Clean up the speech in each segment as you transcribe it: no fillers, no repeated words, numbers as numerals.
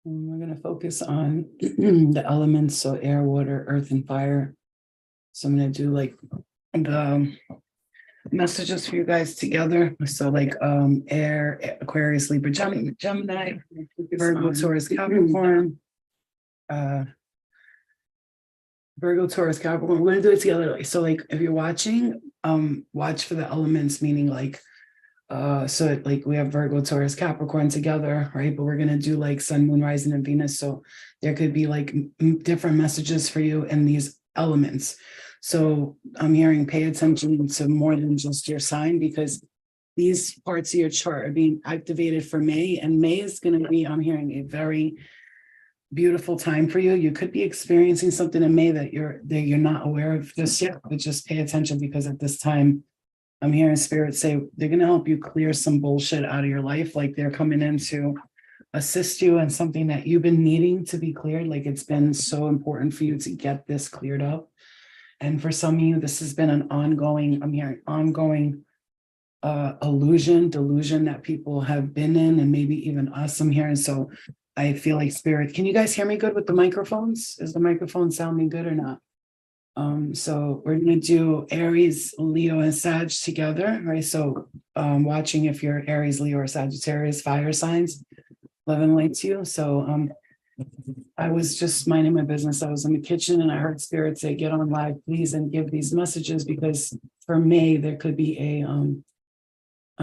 We're going to focus on the elements, so air, water, earth, and fire. So I'm going to do like the messages for you guys together. So like air, Aquarius, Libra, Gemini, Virgo, Taurus, Capricorn, Virgo, Taurus, Capricorn. We're going to do it together. So like if you're watching, watch for the elements, meaning like so like we have Virgo, Taurus, Capricorn together, right? But we're gonna do like Sun, Moon, Rising, and Venus. So there could be like different messages for you in these elements. So I'm hearing pay attention to more than just your sign, because these parts of your chart are being activated for May, and May is gonna be, I'm hearing, a very beautiful time for you. You could be experiencing something in May that you're not aware of just yet, but just pay attention, because at this time I'm hearing spirit say they're going to help you clear some bullshit out of your life. Like they're coming in to assist you in something that you've been needing to be cleared. Like it's been so important for you to get this cleared up. And for some of you, this has been an ongoing, I'm hearing ongoing delusion that people have been in, and maybe even us, I'm hearing. So I feel like spirit, can you guys hear me good with the microphones? Is the microphone sounding good or not? So we're going to do Aries, Leo, and Sag together, right? So watching if you're Aries, Leo, or Sagittarius, fire signs, love and light to you. So I was just minding my business. I was in the kitchen and I heard spirit say, get on live, please, and give these messages, because for May, there could be a, I'm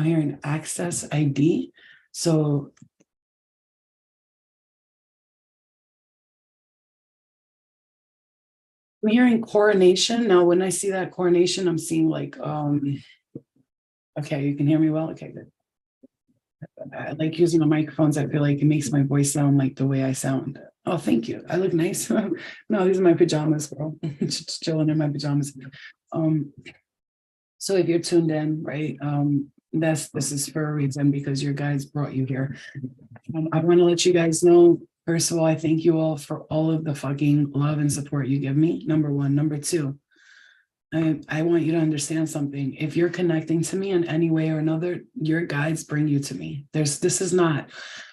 hearing access ID. So I'm hearing coronation. Now, when I see that coronation, I'm seeing like, okay, you can hear me well? Okay, good. I like using the microphones. I feel like it makes my voice sound like the way I sound. Oh, thank you. I look nice. No, these are my pajamas, girl. Just chilling in my pajamas. So if you're tuned in, right, this is for a reason, because your guides brought you here. I want to let you guys know, first of all, I thank you all for all of the fucking love and support you give me. Number one. Number two, I want you to understand something. If you're connecting to me in any way or another, your guides bring you to me. This is not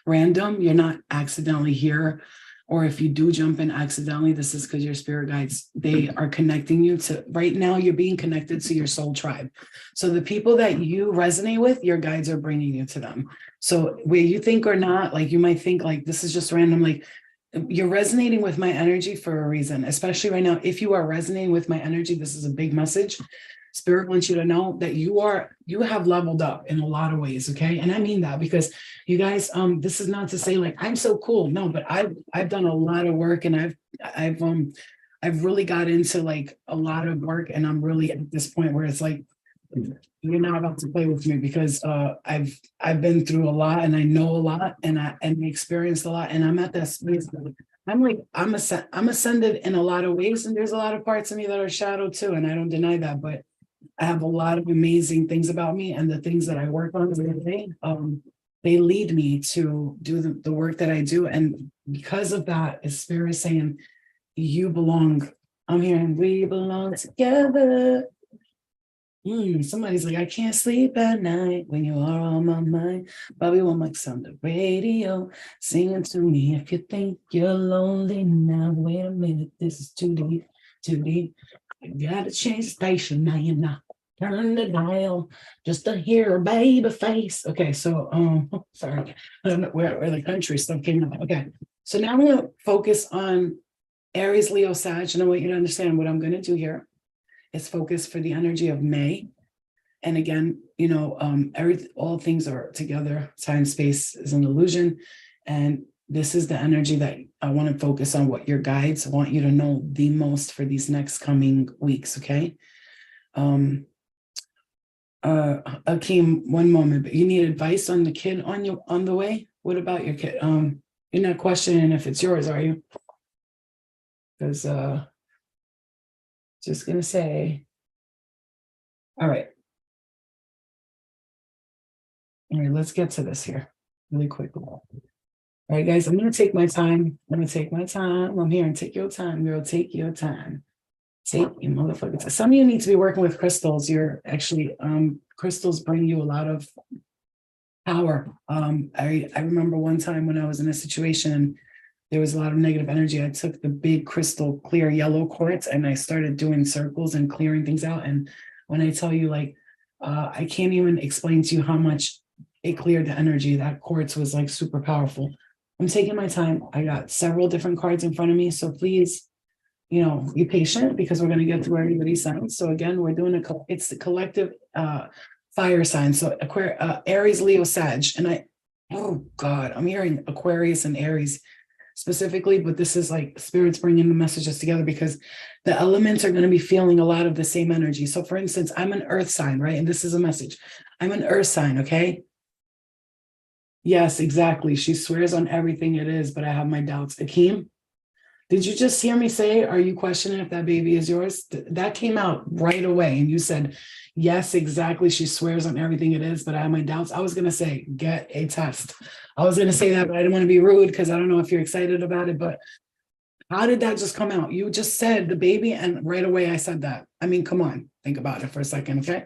random. You're not accidentally here. Or if you do jump in accidentally, this is because your spirit guides, they are connecting you to, right now, you're being connected to your soul tribe. So the people that you resonate with, your guides are bringing you to them. So where you think or not, like you might think like this is just random, like you're resonating with my energy for a reason, especially right now. If you are resonating with my energy, this is a big message. Spirit wants you to know that you have leveled up in a lot of ways. Okay. And I mean that because you guys, this is not to say like, I'm so cool. No, but I've done a lot of work, and I've really got into like a lot of work, and I'm really at this point where it's like, you're not about to play with me, because I've been through a lot, and I know a lot, and I experienced a lot, and I'm at that space. I'm like, I'm ascended in a lot of ways, and there's a lot of parts of me that are shadow too, and I don't deny that, but I have a lot of amazing things about me, and the things that I work on every day, they lead me to do the work that I do. And because of that, is spirit saying, you belong. I'm hearing we belong together. Somebody's like, I can't sleep at night when you are on my mind. Bobby Womack's on the radio, singing to me. If you think you're lonely now, wait a minute, this is too deep, too deep. You gotta change the station, now you're not. Turn the dial just to hear a baby face. Okay, so sorry, I don't know where the country stuff came out. Okay, so now I'm gonna focus on Aries, Leo, Sag, and I want you to understand what I'm gonna do here is focus for the energy of May. And again, you know, all things are together. Time, space is an illusion, and this is the energy that I want to focus on. What your guides want you to know the most for these next coming weeks. Okay. Akeem, one moment, but you need advice on the kid on the way. What about your kid? You're not questioning if it's yours, are you? Because just gonna say, all right. All right, let's get to this here really quickly. All right, guys, I'm gonna take my time. I'm gonna take my time. I'm here and take your time, girl. Take your time. Take your motherfucker time. Some of you need to be working with crystals. You're actually crystals bring you a lot of power. I remember one time when I was in a situation, there was a lot of negative energy. I took the big crystal clear yellow quartz and I started doing circles and clearing things out. And when I tell you, like, I can't even explain to you how much it cleared the energy. That quartz was like super powerful. I'm taking my time. I got several different cards in front of me. So please, be patient because we're going to get through everybody's signs. So again, we're doing it's the collective fire sign. So Aries, Leo, Sag. And oh God, I'm hearing Aquarius and Aries specifically, but this is like spirits bringing the messages together because the elements are going to be feeling a lot of the same energy. So for instance, I'm an earth sign, right? And this is a message. I'm an earth sign, okay? Yes, exactly. She swears on everything it is, but I have my doubts. Akeem, did you just hear me say, are you questioning if that baby is yours? That came out right away. And you said, yes, exactly. She swears on everything it is, but I have my doubts. I was going to say, get a test. I was going to say that, but I didn't want to be rude because I don't know if you're excited about it, but how did that just come out? You just said the baby, and right away I said that. I mean, come on, think about it for a second, okay?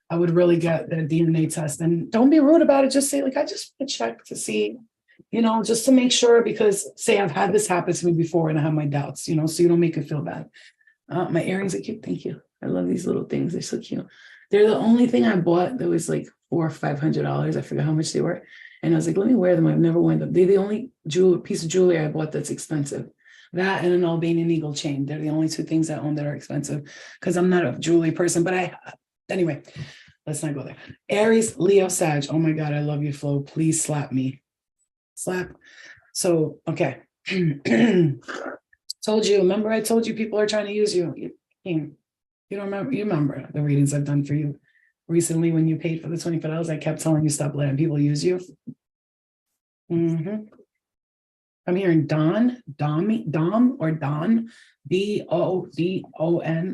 I would really get the DNA test, and don't be rude about it. Just say, like, I just want to check to see, just to make sure, because say I've had this happen to me before and I have my doubts, so you don't make it feel bad. My earrings are cute. Thank you. I love these little things. They're so cute. They're the only thing I bought that was like $400 or $500. I forgot how much they were. And I was like, let me wear them. I've never worn them. They're the only piece of jewelry I bought that's expensive. That and an Albanian eagle chain. They're the only two things I own that are expensive because I'm not a jewelry person. But anyway, let's not go there. Aries, Leo, Sag. Oh my God, I love you, Flo. Please slap me. Slap. So, okay. Told you, remember I told you people are trying to use you. You don't remember, you remember the readings I've done for you recently when you paid for the $25. I kept telling you stop letting people use you. I'm hearing Dom, Bodon.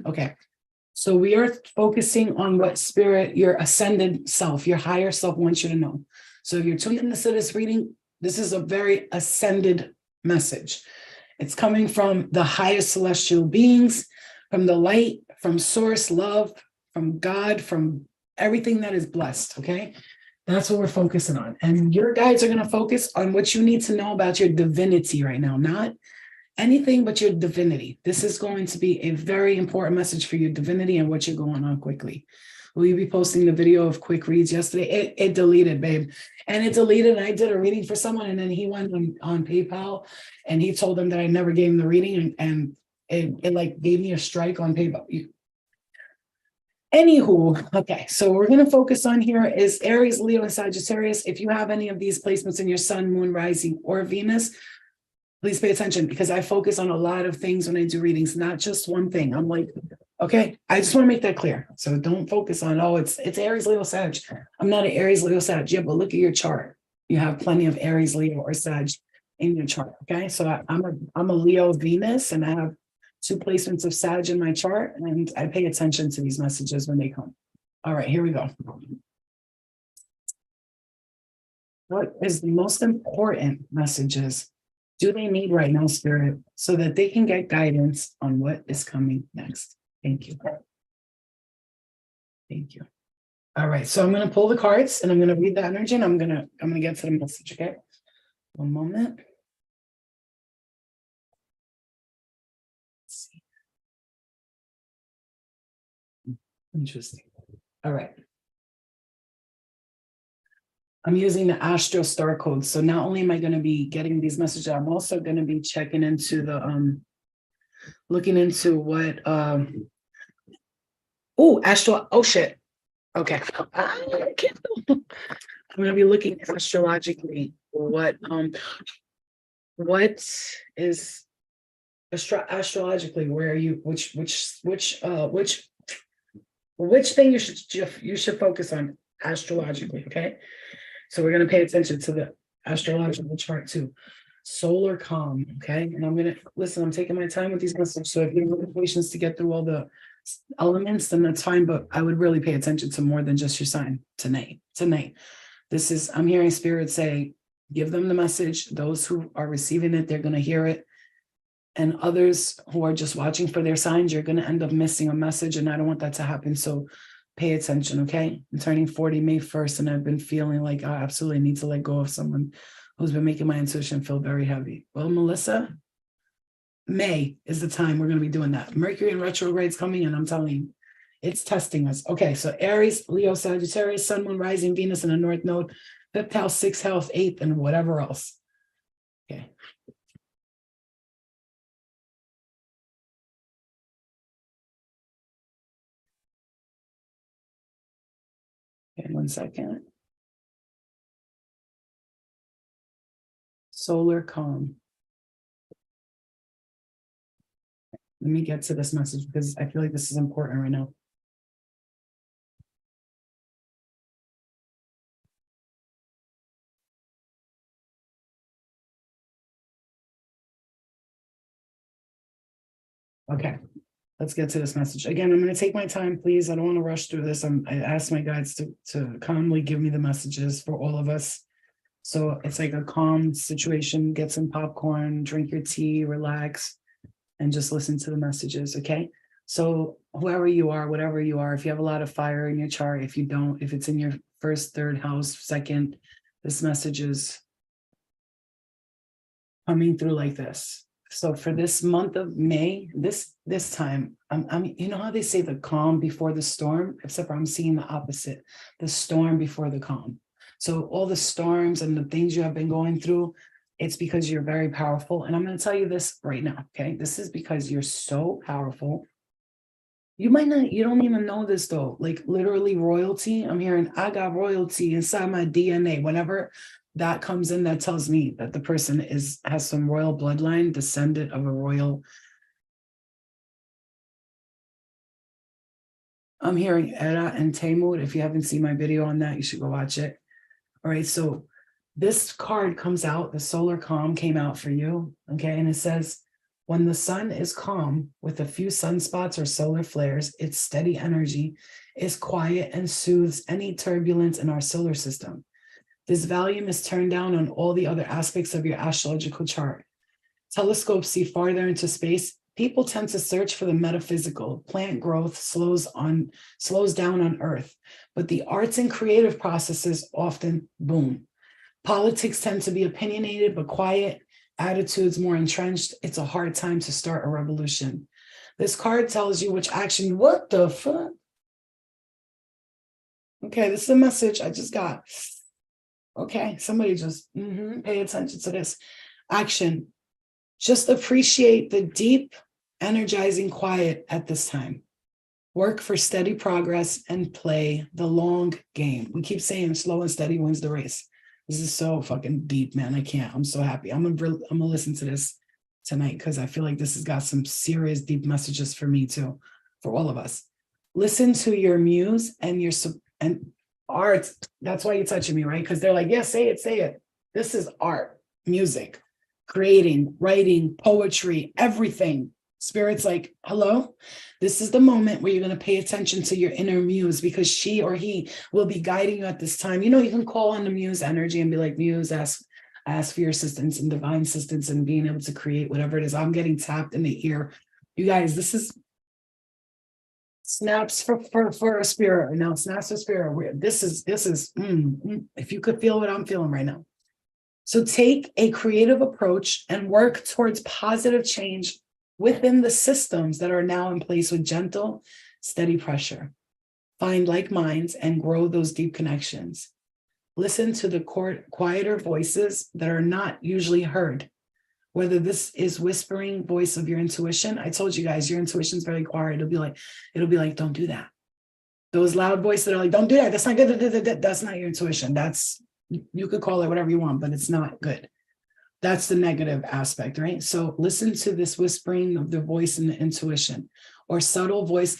Okay. So we are focusing on what spirit, your ascended self, your higher self wants you to know. So if you're tuning into this reading, this is a very ascended message. It's coming from the highest celestial beings, from the light, from source, love, from God, from everything that is blessed, okay? That's what we're focusing on. And your guides are going to focus on what you need to know about your divinity right now, not anything but your divinity. This is going to be a very important message for your divinity and what you're going on quickly. Will you be posting the video of quick reads yesterday? It deleted, babe. And it deleted, and I did a reading for someone, and then he went on PayPal, and he told them that I never gave him the reading, and it like gave me a strike on PayPal. Anywho, okay, so we're going to focus on here is Aries, Leo, and Sagittarius. If you have any of these placements in your sun, moon, rising, or Venus, please pay attention because I focus on a lot of things when I do readings, not just one thing. I'm like, okay, I just want to make that clear. So don't focus on, it's Aries, Leo, Sag. I'm not an Aries, Leo, Sag. Yeah, but look at your chart. You have plenty of Aries, Leo, or Sag in your chart, okay? So I'm a Leo Venus, and I have 2 placements of Sag in my chart, and I pay attention to these messages when they come. All right, here we go. What is the most important messages do they need right now, Spirit, so that they can get guidance on what is coming next? Thank you. Thank you. All right, so I'm going to pull the cards and I'm going to read the energy, and I'm going to get to the message, okay? One moment. Let's see. Interesting. All right. I'm using the Astro Star Code. So not only am I going to be getting these messages, I'm also going to be checking into the looking into what oh shit. Okay. I'm going to be looking astrologically what is astrologically, where are you, which thing you should focus on astrologically, okay? So we're going to pay attention to the astrological chart too. Solar calm, okay? And I'm taking my time with these messages. So if you have patience to get through all the elements, then that's fine. But I would really pay attention to more than just your sign tonight. I'm hearing Spirit say, give them the message. Those who are receiving it, they're going to hear it. And others who are just watching for their signs, you're going to end up missing a message. And I don't want that to happen. So pay attention, okay? I'm turning 40 May 1st, and I've been feeling like I absolutely need to let go of someone who's been making my intuition feel very heavy. Well, Melissa, May is the time we're going to be doing that. Mercury in retrograde is coming, and I'm telling you, it's testing us. Okay, so Aries, Leo, Sagittarius, Sun, Moon, Rising, Venus in the North Node, fifth house, sixth house, eighth, and whatever else. Okay. Okay, 1 second. Solar calm. Let me get to this message because I feel like this is important right now. Okay, let's get to this message. Again, I'm going to take my time, please. I don't want to rush through this. I asked my guides to calmly give me the messages for all of us. So it's like a calm situation. Get some popcorn, drink your tea, relax, and just listen to the messages, okay? So whoever you are, whatever you are, if you have a lot of fire in your chart, if you don't, if it's in your first, third house, second, this message is coming through like this. So for this month of May, this time, you know how they say the calm before the storm, except for I'm seeing the opposite, the storm before the calm. So all the storms and the things you have been going through, it's because you're very powerful. And I'm going to tell you this right now, okay? This is because you're so powerful. You might not, you don't even know this though, like literally royalty. I'm hearing, I got royalty inside my DNA. Whenever that comes in, that tells me that the person has some royal bloodline, descendant of a royal. I'm hearing Era and Taimur. If you haven't seen my video on that, you should go watch it. All right, so this card comes out, the solar calm came out for you, okay? And it says, when the sun is calm with a few sunspots or solar flares, its steady energy is quiet and soothes any turbulence in our solar system. This volume is turned down on all the other aspects of your astrological chart. Telescopes see farther into space. People tend to search for the metaphysical. Plant growth slows down on Earth, but the arts and creative processes often boom. Politics tend to be opinionated but quiet. Attitudes more entrenched. It's a hard time to start a revolution. This card tells you which action. What the fuck? Okay, this is a message I just got. Okay, somebody just pay attention to this. Action. Just appreciate the deep, energizing quiet at this time. Work for steady progress and play the long game. We keep saying slow and steady wins the race. This is so fucking deep, man. I can't. I'm so happy. I'm gonna listen to this tonight because I feel like this has got some serious deep messages for me too, for all of us. Listen to your muse and your art. That's why you're touching me, right? Because they're like, yeah, say it, say it. This is art, music, creating, writing, poetry, everything. Spirit's like, hello, this is the moment where you're going to pay attention to your inner muse because she or he will be guiding you at this time. You know, you can call on the muse energy and be like, muse, ask for your assistance and divine assistance and being able to create whatever it is. I'm getting tapped in the ear. You guys, this is snaps for a spirit. Now snaps for spirit. This is if you could feel what I'm feeling right now. So take a creative approach and work towards positive change within the systems that are now in place with gentle, steady pressure. Find like minds and grow those deep connections. Listen to the quieter voices that are not usually heard. Whether this is whispering voice of your intuition. I told you guys, your intuition is very quiet. It'll be like, don't do that. Those loud voices that are like, don't do that. That's not good. That's not your intuition. You could call it whatever you want, but it's not good. That's the negative aspect, right? So listen to this whispering of the voice and the intuition or subtle voice.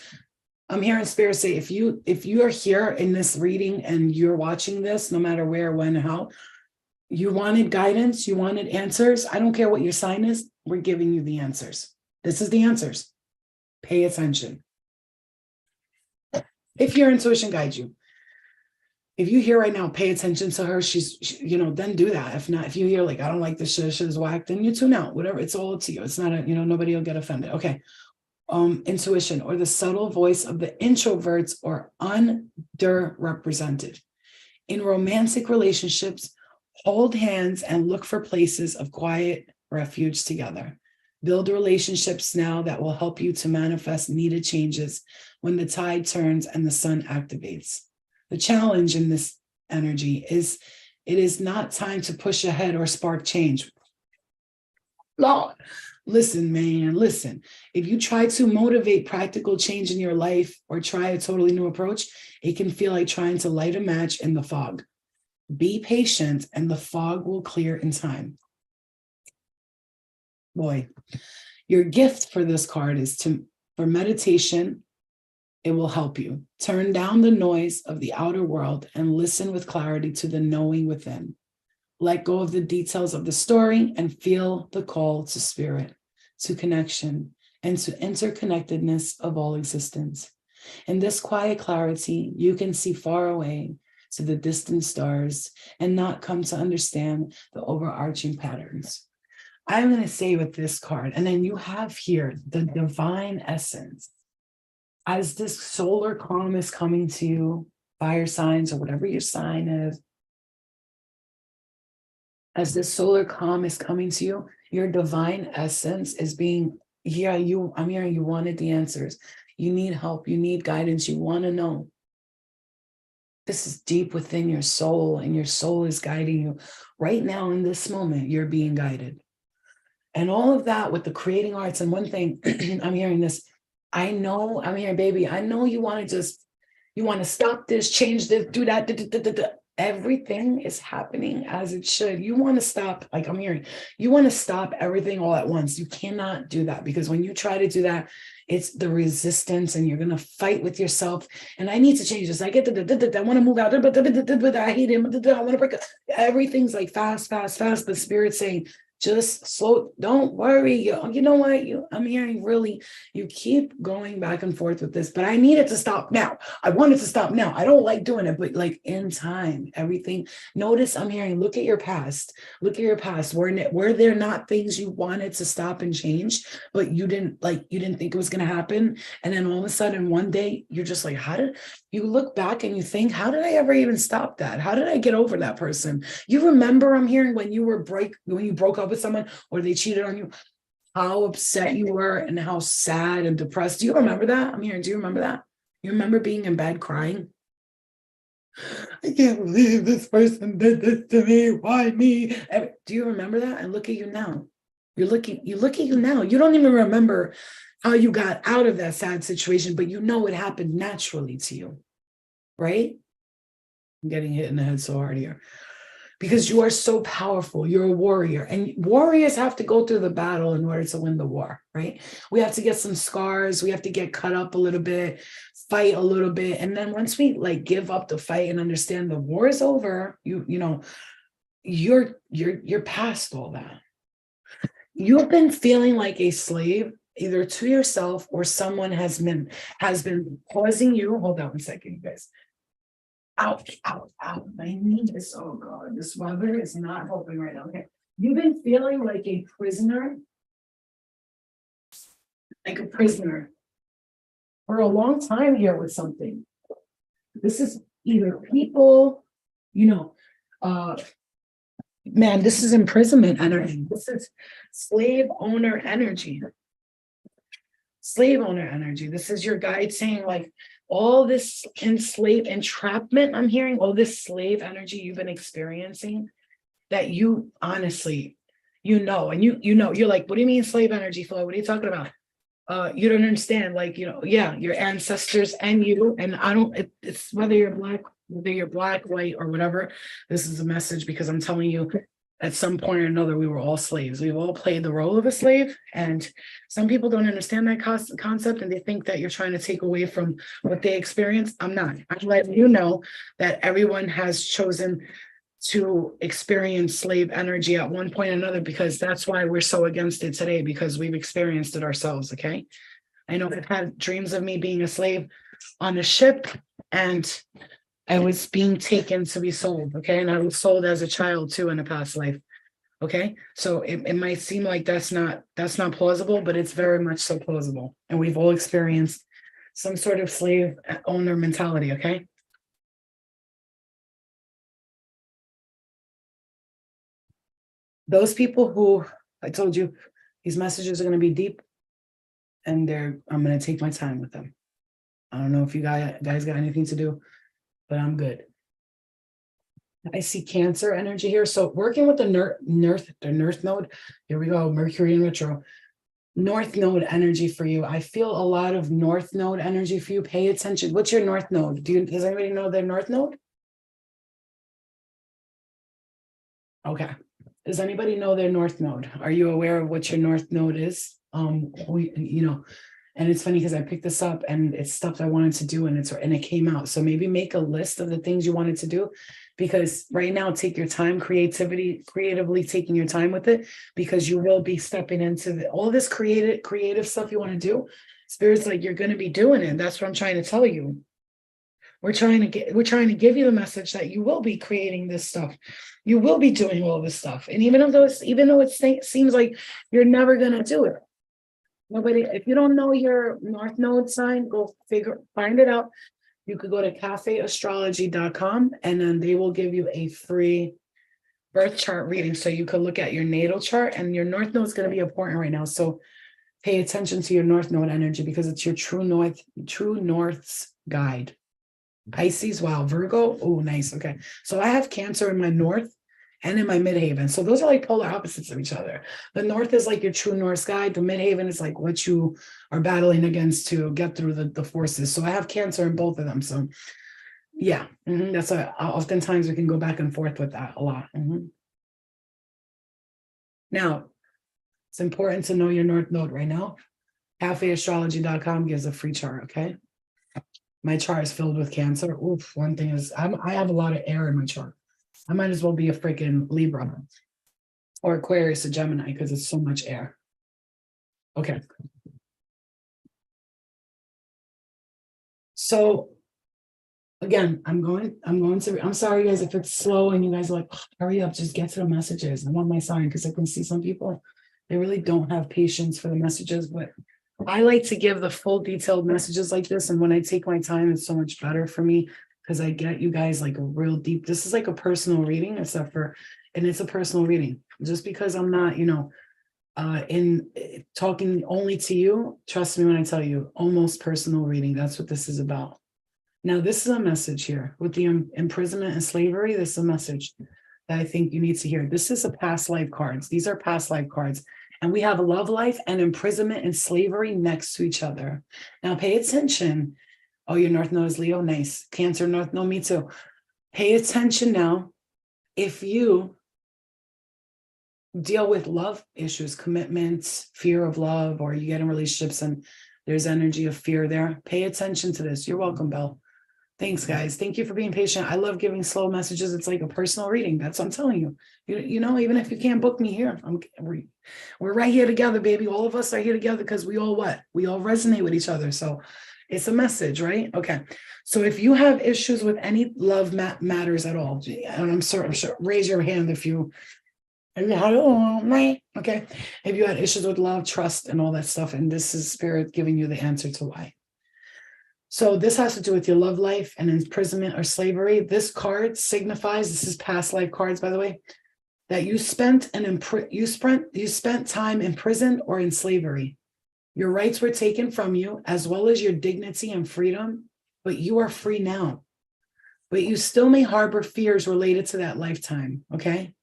I'm hearing spirit say, if you are here in this reading and you're watching this, no matter where, when, how, you wanted guidance, you wanted answers. I don't care what your sign is. We're giving you the answers. This is the answers. Pay attention. If your intuition guides you. If you hear right now, pay attention to her. Then do that. If not, if you hear like, I don't like this shit is whack, then you tune out, whatever. It's all up to you. It's not nobody will get offended. Okay. Intuition or the subtle voice of the introverts or underrepresented. In romantic relationships, Hold hands and look for places of quiet refuge together. Build relationships now that will help you to manifest needed changes when the tide turns and the sun activates. The challenge in this energy is it is not time to push ahead or spark change. Lord, listen, man, listen. If you try to motivate practical change in your life or try a totally new approach, it can feel like trying to light a match in the fog. Be patient and the fog will clear in time. Boy, your gift for this card is for meditation. It will help you turn down the noise of the outer world and listen with clarity to the knowing within. Let go of the details of the story and feel the call to spirit, to connection, and to interconnectedness of all existence. In this quiet clarity, you can see far away to the distant stars and not come to understand the overarching patterns. I'm going to say with this card, and then you have here the divine essence. As this solar calm is coming to you, fire signs or whatever your sign is, as this solar calm is coming to you, your divine essence is being, I'm hearing you wanted the answers. You need help, you need guidance, you want to know. This is deep within your soul, and your soul is guiding you. Right now, in this moment, you're being guided. And all of that with the creating arts. And one thing, I'm hearing this, I'm hearing, baby, I know you want to stop this, change this, do that. Everything is happening as it should. You want to stop, like I'm hearing, you want to stop everything all at once. You cannot do that, because when you try to do that, it's the resistance and you're going to fight with yourself. And I need to change this. I get I want to move out. I hate him. I want to break up. Everything's like fast. The spirit's saying, just slow, don't worry. You know what? I'm hearing really, you keep going back and forth with this, but I need it to stop now. I want it to stop now. I don't like doing it, but like in time, everything. Notice I'm hearing, look at your past. Look at your past. Were there not things you wanted to stop and change, but you didn't think it was going to happen? And then all of a sudden, one day, you're just like, how did you look back and you think, how did I ever even stop that? How did I get over that person? You remember, I'm hearing, when you broke up with someone or they cheated on you, how upset you were and how sad and depressed. Do you remember that? I'm hearing, do you remember that? You remember being in bed crying? I can't believe this person did this to me. Why me? Do you remember that? And look at you now. You look at you now. You don't even remember how you got out of that sad situation, but you know it happened naturally to you, right? I'm getting hit in the head so hard here. Because you are so powerful. You're a warrior, and warriors have to go through the battle in order to win the war, right? We have to get some scars. We have to get cut up a little bit, fight a little bit. And then once we like give up the fight and understand the war is over, you're past all that. You've been feeling like a slave, either to yourself or someone has been causing you. Hold on one second, you guys. Out. My knee is, oh God, this weather is not helping right now. Okay. You've been feeling like a prisoner for a long time here with something. This is either people, man, this is imprisonment energy. This is slave owner energy. This is your guide saying, like, all this entrapment, I'm hearing, all this slave energy you've been experiencing, that you honestly, and you're like, what do you mean slave energy, Flo? What are you talking about? You don't understand, like, your ancestors and you, and it's whether you're black, white, or whatever. This is a message, because I'm telling you, at some point or another, we were all slaves. We've all played the role of a slave. And some people don't understand that concept, and they think that you're trying to take away from what they experienced. I'm not. I'm letting you know that everyone has chosen to experience slave energy at one point or another, because that's why we're so against it today, because we've experienced it ourselves, okay? I know I've had dreams of me being a slave on a ship, and I was being taken to be sold, okay? And I was sold as a child too in a past life, okay? So it might seem like that's not plausible, but it's very much so plausible. And we've all experienced some sort of slave owner mentality, okay? Those people who, I told you, these messages are going to be deep, and I'm going to take my time with them. I don't know if you guys got anything to do, but I'm good. I see Cancer energy here. So working with the North Node, here we go, Mercury in retro. North Node energy for you. I feel a lot of North Node energy for you. Pay attention. What's your North Node? Does anybody know their North Node? Okay. Does anybody know their North Node? Are you aware of what your North Node is? And it's funny because I picked this up and it's stuff I wanted to do, and it came out. So maybe make a list of the things you wanted to do, because right now, take your time, creatively taking your time with it, because you will be stepping into all this creative stuff you want to do. Spirit's like, you're going to be doing it. That's what I'm trying to tell you. We're trying to give you the message that you will be creating this stuff. You will be doing all this stuff. And even though it seems like you're never going to do it. If you don't know your North Node sign, go find it out. You could go to cafeastrology.com, and then they will give you a free birth chart reading. So you could look at your natal chart, and your North Node is going to be important right now. So pay attention to your North Node energy, because it's your true North's guide. Pisces, wow, Virgo, oh, nice. Okay, so I have Cancer in my North and in my midhaven. So those are like polar opposites of each other. The North is like your true North guide. The midhaven is like what you are battling against to get through the forces. So I have Cancer in both of them. So yeah, that's why oftentimes we can go back and forth with that a lot. Now, it's important to know your North Node right now. Cafeastrology.com gives a free chart, okay? My chart is filled with Cancer. Oof, one thing is I have a lot of air in my chart. I might as well be a freaking Libra or Aquarius or Gemini, because it's so much air. Okay. So again, I'm sorry guys if it's slow and you guys are like, oh, hurry up, just get to the messages. I want my sign, because I can see some people, they really don't have patience for the messages, but I like to give the full detailed messages like this. And when I take my time, it's so much better for me, because I get you guys like a real deep, this is like a personal reading, and it's a personal reading. Just because I'm not, in talking only to you, trust me when I tell you, almost personal reading. That's what this is about. Now, this is a message here with the imprisonment and slavery. This is a message that I think you need to hear. This is a past life cards. These are past life cards. And we have a love life and imprisonment and slavery next to each other. Now, pay attention. Oh, your North Node is Leo. Nice. Cancer, North Node, me too. Pay attention now. If you deal with love issues, commitments, fear of love, or you get in relationships and there's energy of fear there, pay attention to this. You're welcome, Belle. Thanks, guys. Thank you for being patient. I love giving slow messages. It's like a personal reading. That's what I'm telling you. Even if you can't book me here, we're right here together, baby. All of us are here together because we all resonate with each other. So it's a message, right? Okay. So if you have issues with any love matters at all, and I'm sure, raise your hand if you, okay. If you had issues with love, trust, and all that stuff, and this is Spirit giving you the answer to why. So this has to do with your love life and imprisonment or slavery. This card signifies, this is past life cards, by the way, that you spent time imprisoned or in slavery. Your rights were taken from you, as well as your dignity and freedom, but you are free now. But you still may harbor fears related to that lifetime, okay?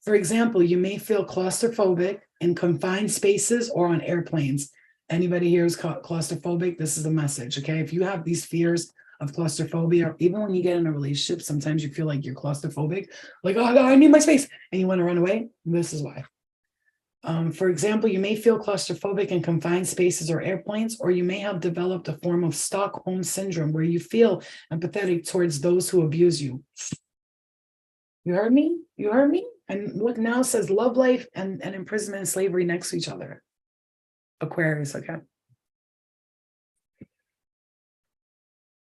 For example, you may feel claustrophobic in confined spaces or on airplanes. Anybody here is claustrophobic? This is a message, okay? If you have these fears of claustrophobia, or even when you get in a relationship, sometimes you feel like you're claustrophobic, like, oh, I need my space, and you want to run away. This is why. For example, you may feel claustrophobic in confined spaces or airplanes, or you may have developed a form of Stockholm syndrome where you feel empathetic towards those who abuse you. You heard me? You heard me? And look, now it says love life and imprisonment and slavery next to each other. Aquarius, okay.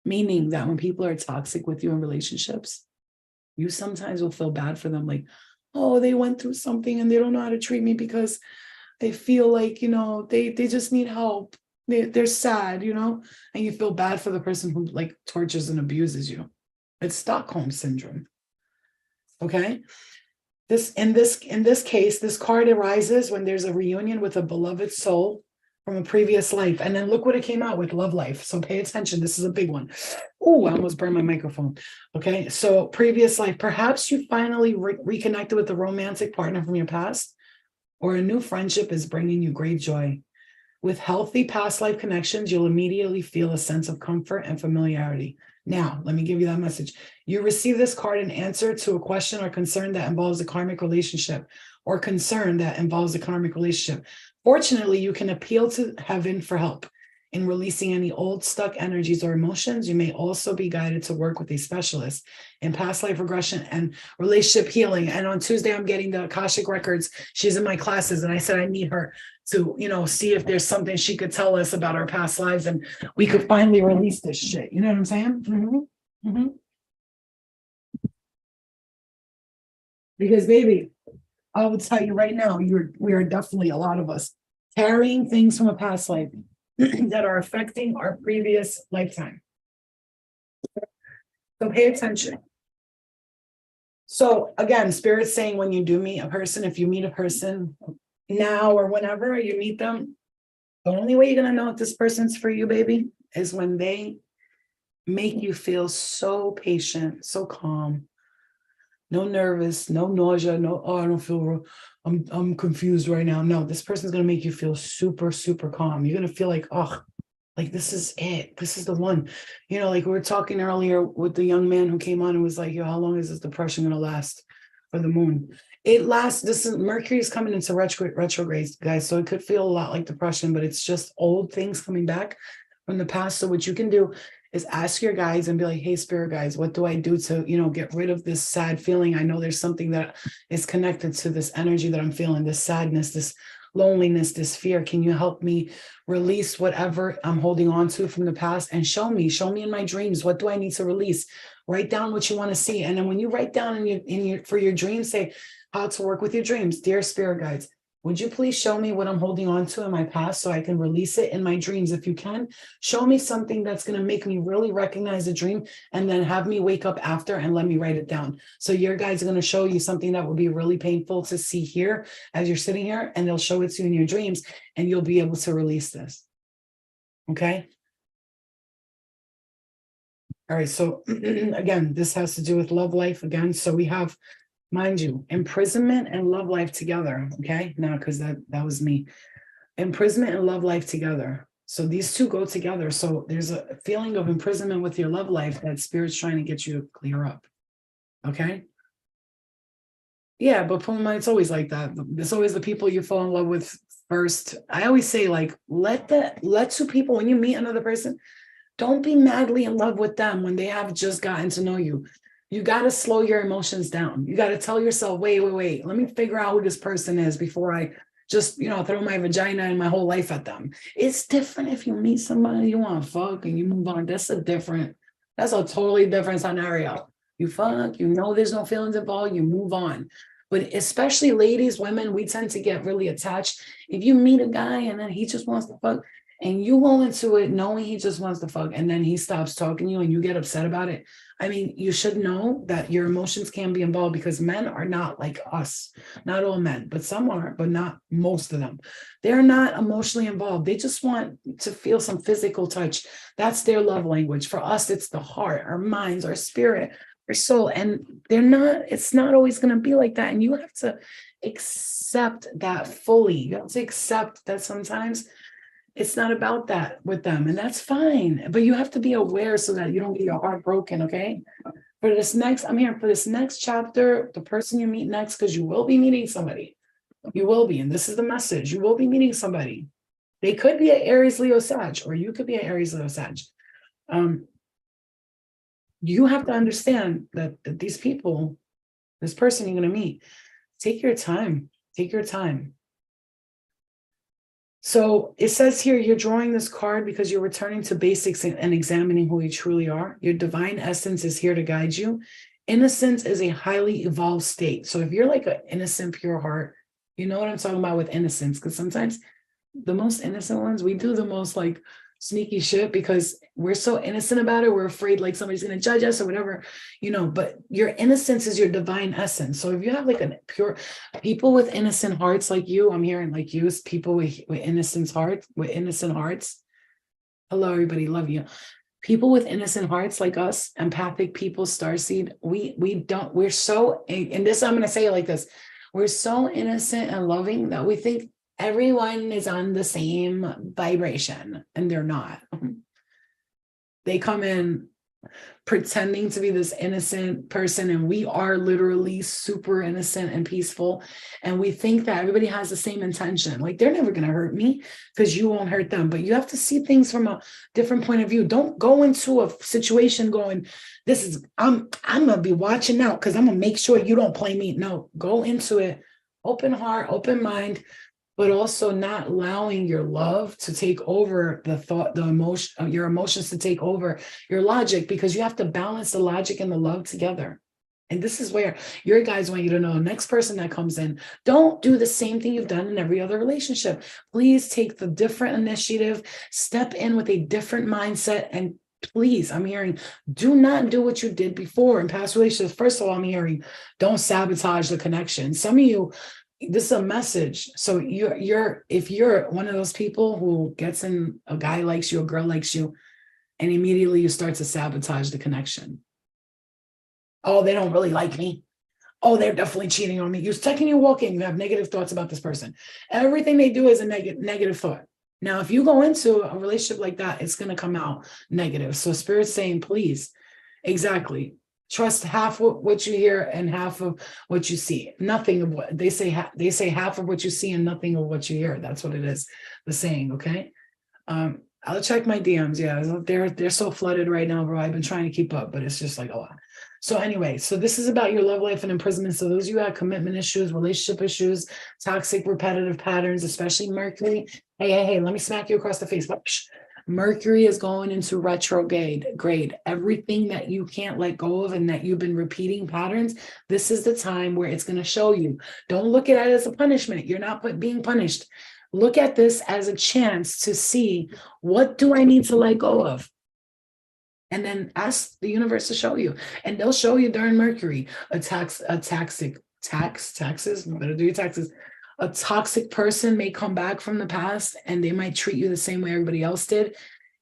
Meaning that when people are toxic with you in relationships, you sometimes will feel bad for them, like, oh, they went through something and they don't know how to treat me because they feel like, they just need help. They're sad, and you feel bad for the person who like tortures and abuses you. It's Stockholm syndrome. Okay. In this case, this card arises when there's a reunion with a beloved soul from a previous life. And then look what it came out with, love life. So pay attention. This is a big one. Oh, I almost burned my microphone. Okay. So previous life, perhaps you finally reconnected with a romantic partner from your past, or a new friendship is bringing you great joy. With healthy past life connections, you'll immediately feel a sense of comfort and familiarity. Now, let me give you that message. You receive this card in answer to a question or concern that involves a karmic relationship, or concern that involves a karmic relationship. Fortunately, you can appeal to heaven for help in releasing any old stuck energies or emotions. You may also be guided to work with a specialist in past life regression and relationship healing. And on Tuesday, I'm getting the Akashic records. She's in my classes, and I said I need her to, see if there's something she could tell us about our past lives, and we could finally release this shit. You know what I'm saying? Because, baby, I will tell you right now, we are definitely, a lot of us, carrying things from a past life that are affecting our previous lifetime. So pay attention. So again, Spirit's saying when you do meet a person, if you meet a person now or whenever you meet them, the only way you're going to know if this person's for you, baby, is when they make you feel so patient, so calm, no nervous, no nausea, no, oh, I don't feel, I'm confused right now. No, this person's going to make you feel super, super calm. You're going to feel like, oh, like this is it. This is the one. Like we were talking earlier with the young man who came on and was like, yo, how long is this depression going to last for the moon? It lasts, Mercury is coming into retrograde, guys. So it could feel a lot like depression, but it's just old things coming back from the past. So what you can do is ask your guides and be like, hey, spirit guides, what do I do to, get rid of this sad feeling? I know there's something that is connected to this energy that I'm feeling, this sadness, this loneliness, this fear. Can you help me release whatever I'm holding on to from the past, and show me in my dreams, what do I need to release? Write down what you want to see. And then when you write down for your dreams, say how to work with your dreams. Dear spirit guides, would you please show me what I'm holding on to in my past so I can release it in my dreams? If you can, show me something that's going to make me really recognize the dream, and then have me wake up after and let me write it down. So your guides are going to show you something that will be really painful to see here as you're sitting here, and they'll show it to you in your dreams, and you'll be able to release this. Okay? All right. So again, this has to do with love life again. So we have, mind you, imprisonment and love life together. Okay. Now, because that was me. Imprisonment and love life together. So these two go together. So there's a feeling of imprisonment with your love life that Spirit's trying to get you to clear up. Okay. Yeah, but Puma, it's always like that. It's always the people you fall in love with first. I always say, like, let two people, when you meet another person, don't be madly in love with them when they have just gotten to know you. You got to slow your emotions down. You got to tell yourself, wait, let me figure out who this person is before I just, throw my vagina and my whole life at them. It's different if you meet somebody you want to fuck and you move on. That's a totally different scenario. You fuck, there's no feelings involved, you move on. But especially ladies, women, we tend to get really attached. If you meet a guy and then he just wants to fuck, and you go into it knowing he just wants to fuck, and then he stops talking to you and you get upset about it, I mean, you should know that your emotions can be involved, because men are not like us. Not all men, but some are, but not most of them. They're not emotionally involved. They just want to feel some physical touch. That's their love language. For us, it's the heart, our minds, our spirit, our soul. And it's not always going to be like that. And you have to accept that fully. You have to accept that sometimes it's not about that with them, and that's fine. But you have to be aware so that you don't get your heart broken, okay? I'm here for this next chapter, the person you meet next, because you will be meeting somebody. You will be, and this is the message. You will be meeting somebody. They could be an Aries, Leo, Sag, or you could be an Aries, Leo, Sag. You have to understand that these people, this person you're going to meet, take your time. Take your time. So it says here, you're drawing this card because you're returning to basics and examining who you truly are. Your divine essence is here to guide you. Innocence is a highly evolved state. So if you're like an innocent, pure heart, you know what I'm talking about with innocence, because sometimes the most innocent ones, we do the most like sneaky shit because we're so innocent about it. We're afraid like somebody's going to judge us or whatever, but your innocence is your divine essence. So if you have like a pure people with innocent hearts like you, I'm hearing like you, people with innocent hearts. Hello, everybody. Love you. People with innocent hearts like us, empathic people, starseed, we're so, and this, I'm going to say it like this. We're so innocent and loving that we think everyone is on the same vibration, and they're not. They come in pretending to be this innocent person, and we are literally super innocent and peaceful, and we think that everybody has the same intention. Like, they're never going to hurt me because you won't hurt them. But you have to see things from a different point of view. Don't go into a situation going, I'm gonna be watching out because I'm gonna make sure you don't play me. No, go into it open heart, open mind, but also not allowing your love to take over the thought, the emotion, your emotions to take over your logic, because you have to balance the logic and the love together. And this is where your guys want you to know, the next person that comes in, don't do the same thing you've done in every other relationship. Please take the different initiative, step in with a different mindset, and please, I'm hearing, do not do what you did before in past relationships. First of all, I'm hearing, don't sabotage the connection. Some of you, this is a message. So if you're one of those people who gets in, a guy likes you, a girl likes you, and immediately you start to sabotage the connection. Oh, they don't really like me. Oh, they're definitely cheating on me. You're second you walk in, you have negative thoughts about this person. Everything they do is a negative thought. Now, if you go into a relationship like that, it's going to come out negative. So Spirit's saying, please, exactly. Trust half of what you hear and half of what you see. Nothing of what they say. They say half of what you see and nothing of what you hear. That's what it is. The saying. Okay. I'll check my DMs. Yeah, they're so flooded right now, bro. I've been trying to keep up, but it's just like a lot. So anyway, so this is about your love life and imprisonment. So those of you who have commitment issues, relationship issues, toxic repetitive patterns, especially Mercury. Hey, let me smack you across the face. Mercury is going into retrograde. Everything that you can't let go of and that you've been repeating patterns, this is the time where it's going to show you. Don't look at it as a punishment. You're not being punished. Look at this as a chance to see, what do I need to let go of? And then ask the universe to show you. And they'll show you during Mercury, taxes, you better do your taxes. A toxic person may come back from the past and they might treat you the same way everybody else did,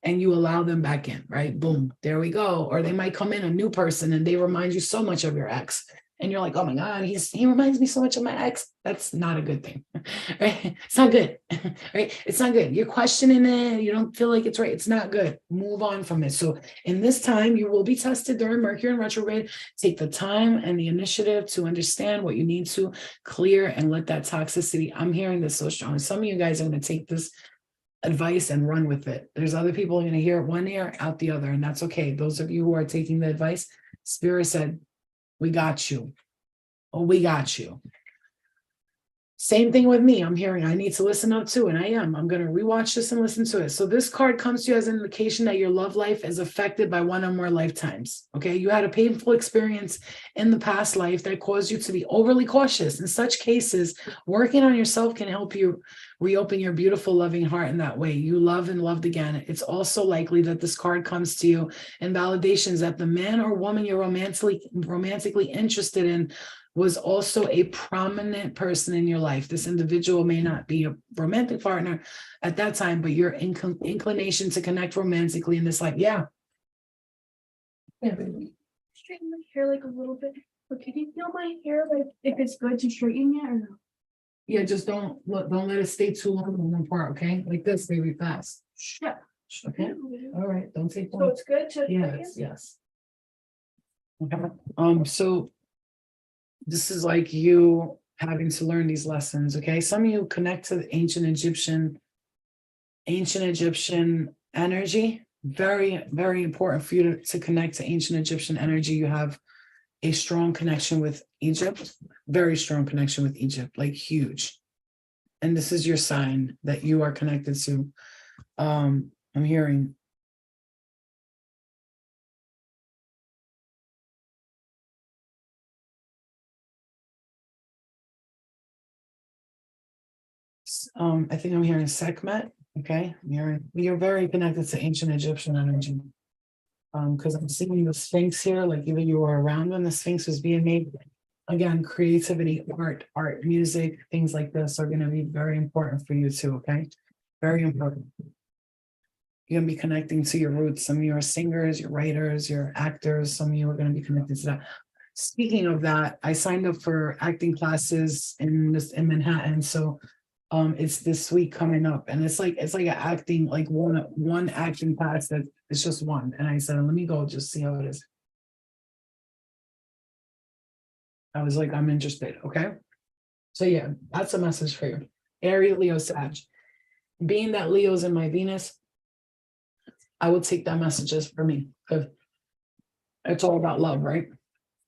and you allow them back in, right? Boom, there we go. Or they might come in a new person and they remind you so much of your ex. And you're like, oh my God, he reminds me so much of my ex. That's not a good thing, right? It's not good, right? It's not good. You're questioning it. You don't feel like it's right. It's not good. Move on from it. So in this time, you will be tested during Mercury in retrograde. Take the time and the initiative to understand what you need to clear and let that toxicity. I'm hearing this so strong. Some of you guys are going to take this advice and run with it. There's other people going to hear it one ear, out the other, and that's okay. Those of you who are taking the advice, Spirit said, we got you. Oh, we got you. Same thing with me. I'm hearing I need to listen up too, and I am. I'm going to rewatch this and listen to it. So this card comes to you as an indication that your love life is affected by one or more lifetimes. Okay, you had a painful experience in the past life that caused you to be overly cautious. In such cases, working on yourself can help you reopen your beautiful, loving heart in that way. You love and loved again. It's also likely that this card comes to you in validations that the man or woman you're romantically interested in was also a prominent person in your life. This individual may not be a romantic partner at that time, but your inclination to connect romantically in this life. Yeah. Straighten my hair like a little bit. But can you feel my hair, like if it's good to straighten it or no? Yeah, just don't let it stay too long in one part, okay? Like this, baby, fast. Yeah. Okay. All right. Don't take So long. it's good to Yes. Okay. So this is like you having to learn these lessons, okay? Some of you connect to the ancient Egyptian energy. Very, very important for you to connect to ancient Egyptian energy. You have a strong connection with Egypt, very strong connection with Egypt, like huge. And this is your sign that you are connected to. I'm hearing I think I'm hearing Sekhmet, Okay, you're very connected to ancient Egyptian energy. Because I'm seeing the Sphinx here, like either you were around when the Sphinx was being made. Again, creativity, art, music, things like this are gonna be very important for you too, okay? Very important. You're gonna be connecting to your roots. Some of you are singers, your writers, your actors, some of you are gonna be connected to that. Speaking of that, I signed up for acting classes in Manhattan, so it's this week coming up, and it's like an acting, like one acting class that it's just one. And I said, let me go just see how it is. I was like, I'm interested, okay? So yeah, that's a message for you. Aries, Leo, Sag. Being that Leo's in my Venus, I would take that message as for me, because it's all about love, right?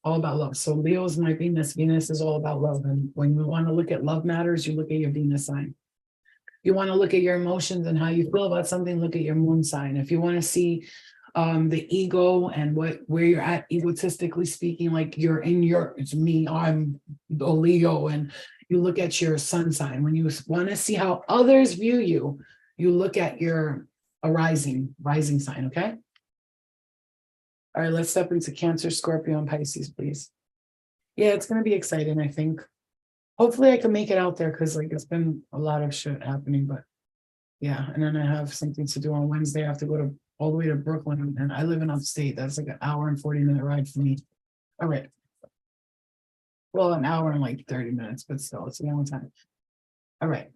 All about love. So Leo is my Venus. Venus is all about love. And when you want to look at love matters, you look at your Venus sign. You want to look at your emotions and how you feel about something, look at your moon sign. If you want to see the ego and where you're at egotistically speaking, like you're in your, it's me, I'm a Leo, and you look at your sun sign. When you want to see how others view you, you look at your rising sign, okay? All right, let's step into Cancer, Scorpio, and Pisces, please. Yeah, it's going to be exciting, I think. Hopefully I can make it out there because like it's been a lot of shit happening, but yeah, and then I have something to do on Wednesday. I have to go to all the way to Brooklyn, and I live in upstate. That's like an hour and 40-minute ride for me. All right. Well, an hour and like 30 minutes, but still, it's a long time. All right.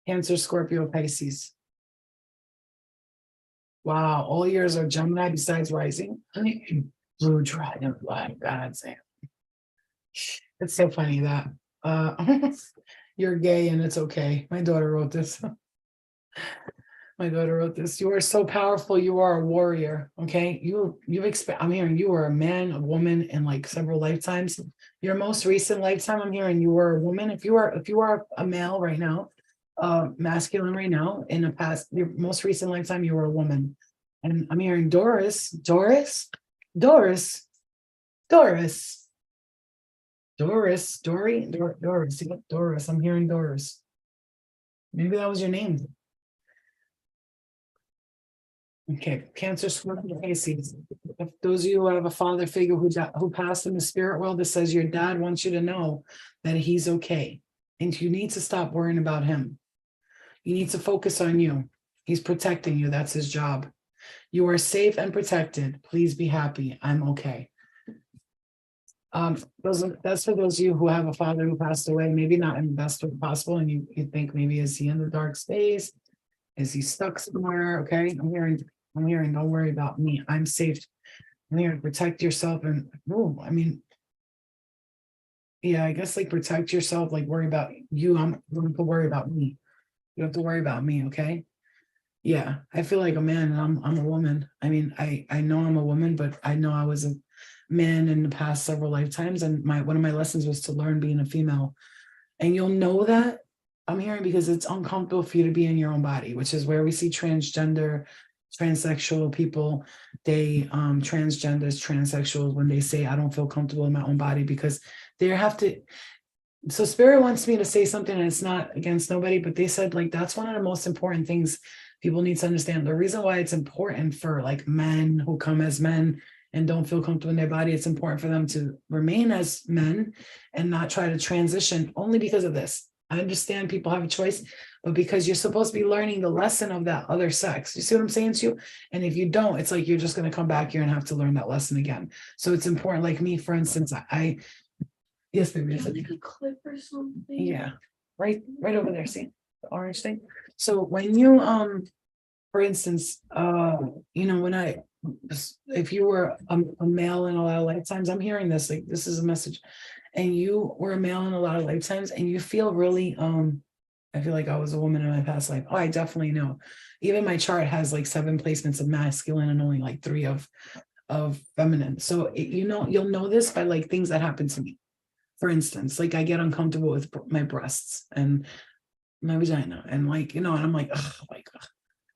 Cancer, Scorpio, Pisces. Wow, all years are Gemini besides rising. Blue dragon, my God, Sam. It's so funny that you're gay and it's okay. My daughter wrote this. My daughter wrote this. You are so powerful. You are a warrior. Okay. I'm hearing you were a man, a woman in like several lifetimes. Your most recent lifetime, I'm hearing you were a woman. If you are a male right now, masculine right now, in the past, your most recent lifetime, you were a woman. And I'm hearing Doris. Doris. Doris. I'm hearing Doris. Maybe that was your name. Okay, Cancer, Scorpio, Pisces. If those of you who have a father figure who passed in the spirit world, that says your dad wants you to know that he's okay. And you need to stop worrying about him. You need to focus on you. He's protecting you. That's his job. You are safe and protected. Please be happy. I'm okay. That's for those of you who have a father who passed away, maybe not in the best way possible, and you think maybe is he in the dark space? Is he stuck somewhere? Okay, I'm hearing, don't worry about me. I'm safe. I'm here to protect yourself. And I mean, yeah, I guess like protect yourself, like worry about you. I'm going to worry about me. You don't have to worry about me, okay? Yeah, I feel like a man and I'm a woman. I mean, I know I'm a woman, but I know I was a man in the past several lifetimes, and one of my lessons was to learn being a female. And you'll know that, I'm hearing, because it's uncomfortable for you to be in your own body, which is where we see transgender, transsexual people, they transgenders, transsexuals, when they say I don't feel comfortable in my own body, because they have to. So spirit wants me to say something, and it's not against nobody, but they said like that's one of the most important things people need to understand. The reason why it's important for like men who come as men and don't feel comfortable in their body, it's important for them to remain as men and not try to transition, only because of this. I understand people have a choice, but because you're supposed to be learning the lesson of that other sex. You see what I'm saying to you? And if you don't, it's like you're just going to come back here and have to learn that lesson again. So it's important. Like me, for instance, yes, baby. Like a clip or something. Yeah, right over there. See the orange thing. So when you for instance, when if you were a male in a lot of lifetimes, I'm hearing this, like this is a message, and you were a male in a lot of lifetimes, and you feel really I feel like I was a woman in my past life. Oh, I definitely know. Even my chart has like 7 placements of masculine and only like 3 of feminine. So you'll know this by like things that happen to me. For instance, like I get uncomfortable with my breasts and my vagina, and like, and I'm like, oh my God,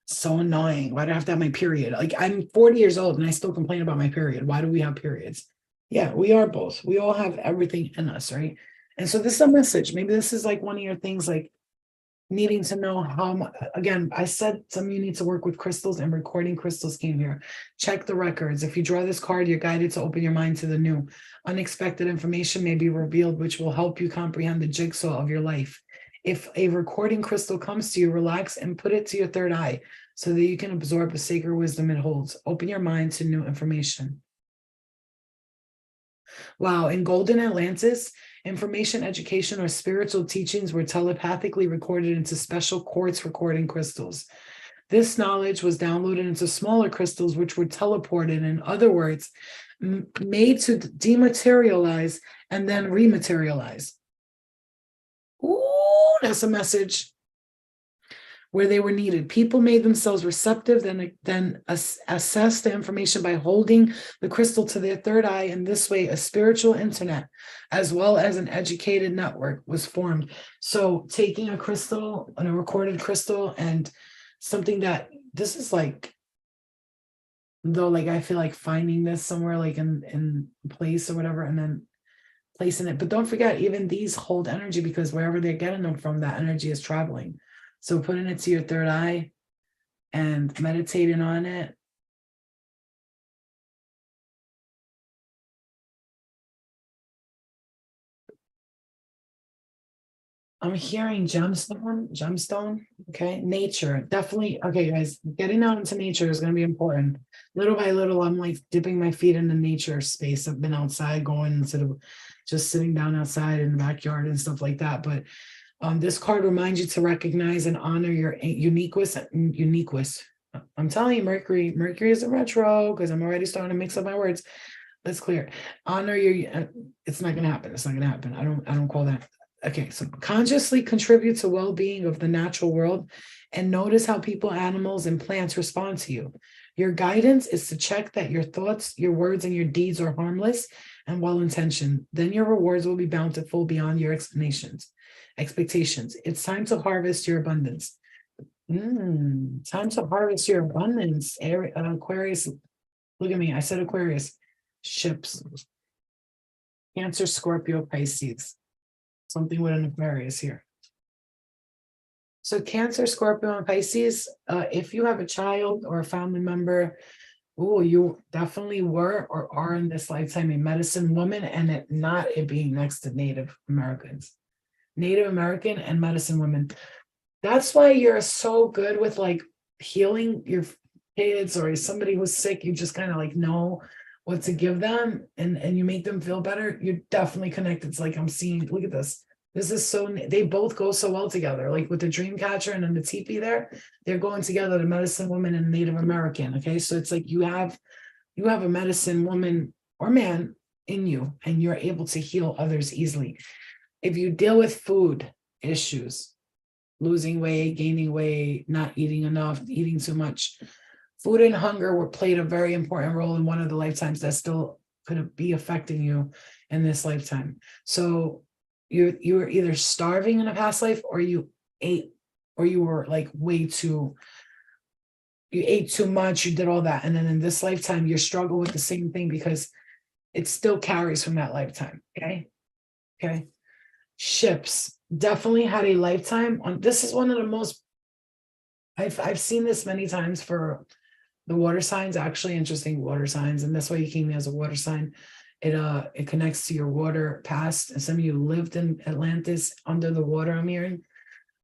so annoying. Why do I have to have my period? Like I'm 40 years old and I still complain about my period. Why do we have periods? Yeah, we are both. We all have everything in us, right? And so this is a message. Maybe this is like one of your things, like needing to know how much, again, I said some of you need to work with crystals, and recording crystals came here. Check the records. If you draw this card, you're guided to open your mind to the new. Unexpected information may be revealed, which will help you comprehend the jigsaw of your life. If a recording crystal comes to you, relax and put it to your third eye so that you can absorb the sacred wisdom it holds. Open your mind to new information. Wow, in Golden Atlantis, information, education, or spiritual teachings were telepathically recorded into special quartz recording crystals. This knowledge was downloaded into smaller crystals, which were teleported, in other words, made to dematerialize and then rematerialize. Ooh, that's a message. Where they were needed. People made themselves receptive, then assess the information by holding the crystal to their third eye. In this way, a spiritual internet, as well as an educated network, was formed. So taking a crystal, a recorded crystal, and something that, this is like, though, like, I feel like finding this somewhere, like in place or whatever, and then placing it. But don't forget, even these hold energy, because wherever they're getting them from, that energy is traveling. So putting it to your third eye and meditating on it. I'm hearing gemstone, okay, nature, definitely. Okay, guys, getting out into nature is going to be important. Little by little, I'm like dipping my feet in the nature space. I've been outside, going instead of just sitting down outside in the backyard and stuff like that. But this card reminds you to recognize and honor your uniqueness. I'm telling you, Mercury is a retro, because I'm already starting to mix up my words. Let's clear. Honor your. It's not gonna happen. It's not gonna happen. I don't call that. Okay, so consciously contribute to well-being of the natural world, and notice how people, animals, and plants respond to you. Your guidance is to check that your thoughts, your words, and your deeds are harmless and well-intentioned. Then your rewards will be bountiful beyond your expectations. It's time to harvest your abundance. Time to harvest your abundance. Aquarius, look at me. I said Aquarius. Ships. Cancer, Scorpio, Pisces. Something with an Aquarius here. So Cancer, Scorpio, and Pisces, if you have a child or a family member, you definitely were or are in this lifetime a medicine woman, and it being next to Native Americans. Native American and medicine women. That's why you're so good with like healing your kids, or somebody who's sick, you just kind of like know what to give them, and you make them feel better. You're definitely connected. It's like I'm seeing, look at this. This is so, they both go so well together, like with the dream catcher and then the teepee there, they're going together, the medicine woman and Native American. Okay. So it's like you have a medicine woman or man in you, and you're able to heal others easily. If you deal with food issues, losing weight, gaining weight, not eating enough, eating too much, food and hunger played a very important role in one of the lifetimes that still could be affecting you in this lifetime. So you were either starving in a past life, or you ate, or you were like you ate too much, you did all that. And then in this lifetime, you struggle with the same thing because it still carries from that lifetime. Okay. Ships definitely had a lifetime on. This is one of the most, I've seen this many times for the water signs, actually interesting water signs. And that's why you came as a water sign. It connects to your water past. And some of you lived in Atlantis under the water.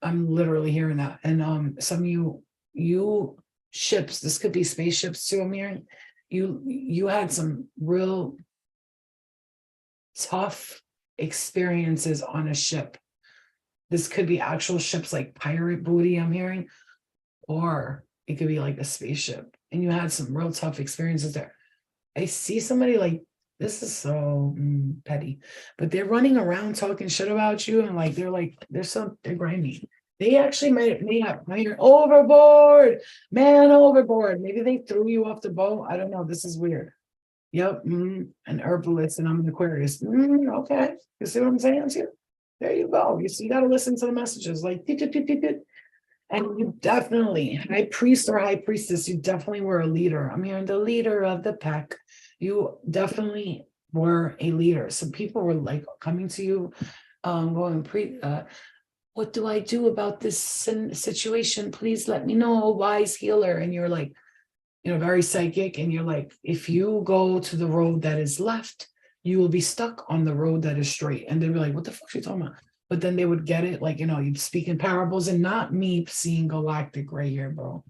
I'm literally hearing that. And some of you ships, this could be spaceships too, I'm hearing. You had some real tough experiences on a ship. This could be actual ships like pirate booty, I'm hearing, or it could be like a spaceship, and you had some real tough experiences there. I see somebody like, this is so petty, but they're running around talking shit about you, and like they're grimy. They actually may have overboard, man, overboard. Maybe they threw you off the boat. I don't know. This is weird. Yep, an herbalist, and I'm an Aquarius. Okay, you see what I'm saying here? There you go. You got to listen to the messages, like, and you definitely, high priest or high priestess, you definitely were a leader. I'm hearing the leader of the pack. You definitely were a leader. Some people were like coming to you, going what do I do about this situation? Please let me know, wise healer. And you're like, very psychic. And you're like, if you go to the road that is left, you will be stuck on the road that is straight. And they'd be like, what the fuck are you talking about? But then they would get it, like, you'd speak in parables, and not me seeing galactic right here, bro.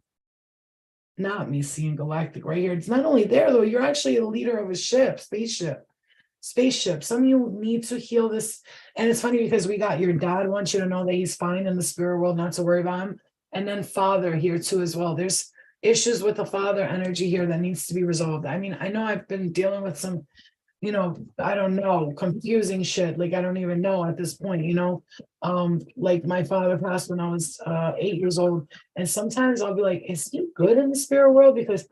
Not me seeing galactic right here. It's not only there, though, you're actually a leader of a spaceship. Some of you need to heal this. And it's funny because we got your dad wants you to know that he's fine in the spirit world, not to worry about him. And then father here too as well. There's issues with the father energy here that needs to be resolved. I mean, I know I've been dealing with some, I don't know, confusing shit. Like, I don't even know at this point, like my father passed when I was 8 years old. And sometimes I'll be like, is he good in the spirit world? Because